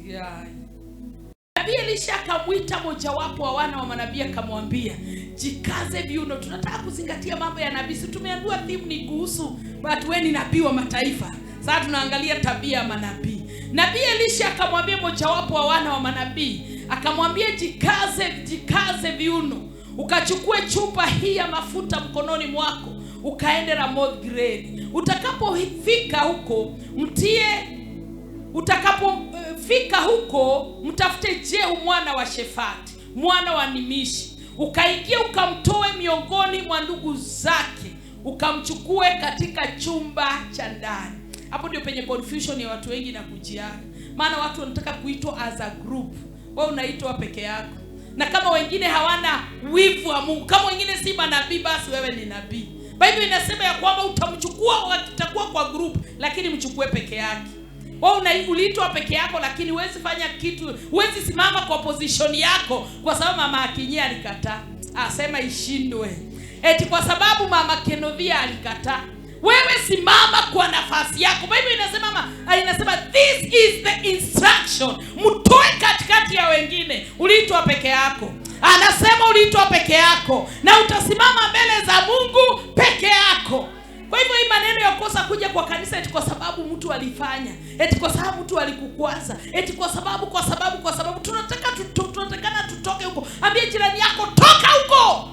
Yeah. Nabii Elisha akamwita mojawapo wa wana wa manabii akamwambia, jikaze viuno. Tunataka kuzingatia mambo ya nabii. Tumeambiwa theme ni kuhusu watu weni nabii wa mataifa. Sasa tunaangalia tabia ya manabii. Nabii Elisha akamwambia mojawapo wa wana wa manabii, akamwambia jikaze viuno. Ukachukue chupa hii ya mafuta mkononi mwako, ukaende Ramoth Gileadi. Utakapofika huko mtafute Jehu mwana wa Shafati, mwana wa Nimishi. Ukaingia ukamtoe miongoni mwa ndugu zake, ukamchukue katika chumba cha ndani. Hapo ndio penye confusion ya watu wengi na kujiana. Maana watu wanataka kuitwa as a group. Wewe unaitwa peke yako. Na kama wengine hawana wivu wa Mungu, kama wengine si manabii, basi wewe ni nabii. Biblia inasema ya kwamba utamchukua utakuwa kwa group, lakini mchukue peke yake. Wewe uliitwa peke yako, lakini huwezi fanya kitu, huwezi simama kwa position yako kwa sababu mama Akinyia alikataa. Asema ishindwe. Eti kwa sababu mama Kenovia alikataa. Wewe simama kwa nafasi yako. Biblia inasema this is the instruction. Mtoe katikati ya wengine. Uliitwa peke yako. Anasema uliitwa peke yako na utasimama mbele za Mungu peke yako. Kwa hivyo hii maneno ya kosa kuja kwa kanisa eti kwa sababu mtu alifanya, eti kwa sababu mtu alikukwaza, eti kwa sababu tunatakana tutoke huko. Ambia jirani yako, toka huko.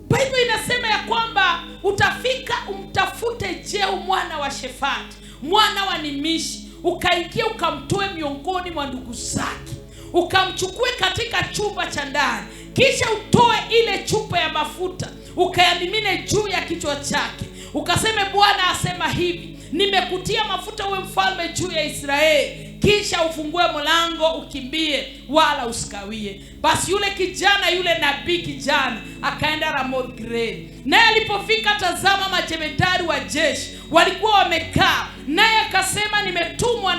Biblia inasema ya kwamba utafika umtafute Jehu mwana wa Shafati, mwana wa Nimishi. Ukaingia ukamtoe miongoni mwa ndugu zake, ukamchukue katika chumba cha ndani. Kisha utoe ile chupa ya mafuta, ukayamimine juu ya kichwa chake. Ukaseme, Bwana asema hivi, nimekutia mafuta uwe mfalme juu ya Israeli. Kisha ufungue mlango ukimbie, wala usikawie. Basi yule nabii kijana akaenda Ramoth Gileadi. Naye alipofika, tazama, majemadari wa jeshi walikuwa wamekaa. Naye akasema, nimetumwa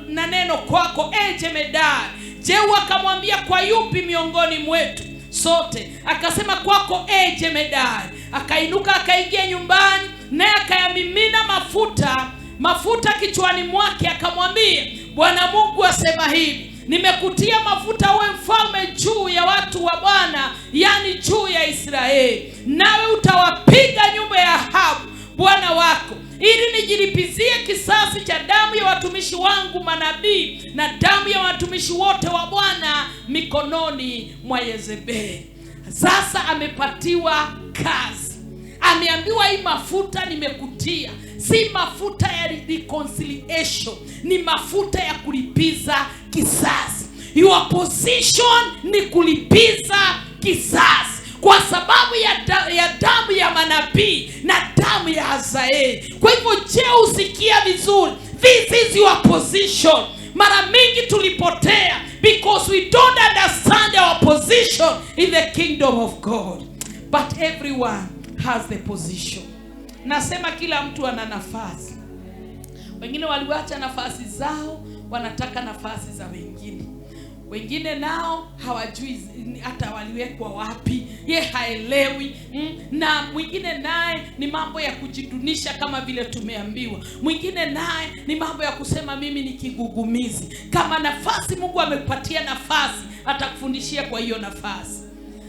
na neno kwako, jemadari. Jehu akamwambia, kwa yupi miongoni mwetu sote? Akasema, kwako, jemadari. Akainuka akaingia nyumbani, naye akayamimina mafuta kichwani mwake. Akamwambia, Bwana Mungu asema hivi, nimekutia mafuta uwe mfalme juu ya watu wa Bwana, yani juu ya Israeli. Nawe utawapiga nyumba ya Ahabu bwana wako, ili nijilipizie kisasi cha damu ya watumishi wangu manabii na damu ya watumishi wote wa Bwana mikononi mwa Yezebeli. Sasa amepatiwa kazi. Ameambiwa, hii mafuta nimekutia si mafuta ya reconciliation, ni mafuta ya kulipiza kisasi. Your position ni kulipiza kisasi kwa sababu ya damu ya manabii na damu ya Hazaeli. Kwa hivyo usikia vizuri, this is your position. Mara mingi tulipotea because we don't understand our position in the kingdom of God. But everyone has the position. Nasema kila mtu ana nafasi. Wengine waliwacha nafasi zao, wanataka nafasi za wengine. Wengine nao hawajui hata waliwekwa wapi, ye haelewi. Na mwingine naye ni mambo ya kujidunisha kama vile tumeambiwa. Mwingine naye ni mambo ya kusema mimi ni kigugumizi. Kama nafasi Mungu amepatia nafasi, atakufundishia kwa hiyo nafasi.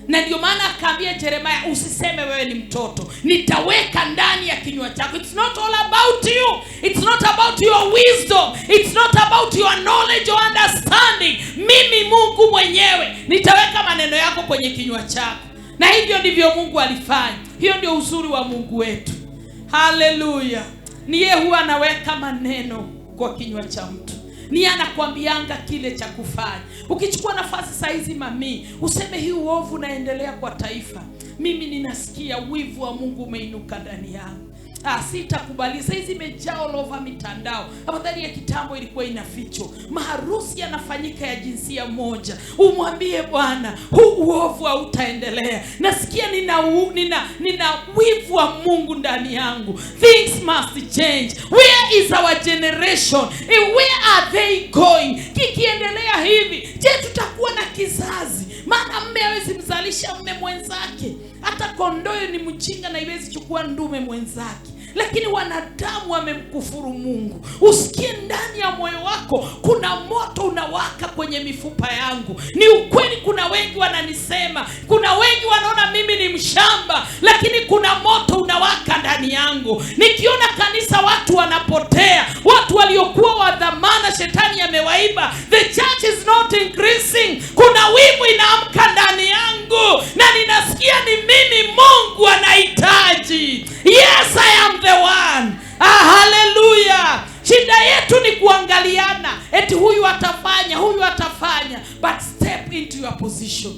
Na ndio maana akaambia Yeremia, usiseme wewe ni mtoto, nitaweka ndani ya kinywa chako. It's not all about you. It's not about your wisdom. It's not about your knowledge or understanding. Mimi Mungu mwenyewe nitaweka maneno yako kwenye kinywa chako. Na hivyo ndivyo Mungu alifanya. Hiyo ndio uzuri wa Mungu wetu. Haleluya. Ni yeye huwa anaweka maneno kwa kinywa cha mtu. Ni anakuambianga kile cha kufanya. Ukichukua nafasi saizi mami, useme hii uovu naendelea kwa taifa, mimi ninasikia wivu wa Mungu umeinuka ndani yangu. Sitakubali. Saizi imejaa all over mitandao. Afadhali ya kitambo ilikuwa inafichwa. Maharusi yanafanyika ya jinsia moja. Umwambie Bwana, huu uovu hautaendelea. Nasikia nina wivu wa Mungu ndani yangu. Things must change. Where is our generation? Where are they going? Kikiendelea hivi, je, tutakuwa na kizazi? Maana mme hawezi mzalisha mme mwenzake. Hata kondoo ni mjinga na iwezi chukua ndume mwenzake. lakini wanadamu wamemkufuru Mungu. Usikie ndani ya moyo wako kuna moto unawaka kwenye mifupa yangu. Ni ukweli, kuna wengi wananisema, kuna wengi wanaona mimi ni mshamba, lakini kuna moto unawaka ndani yangu. Nikiona kanisa watu wanapotea, watu waliokuwa wa dhamana shetani amewaiba, the church is not increasing, kuna wivu inaamka ndani yangu na ninasikia ni mimi Mungu anahitaji. Yes, I am the one. Hallelujah. Shida yetu ni kuangaliana, eti huyu atafanya, but step into your position.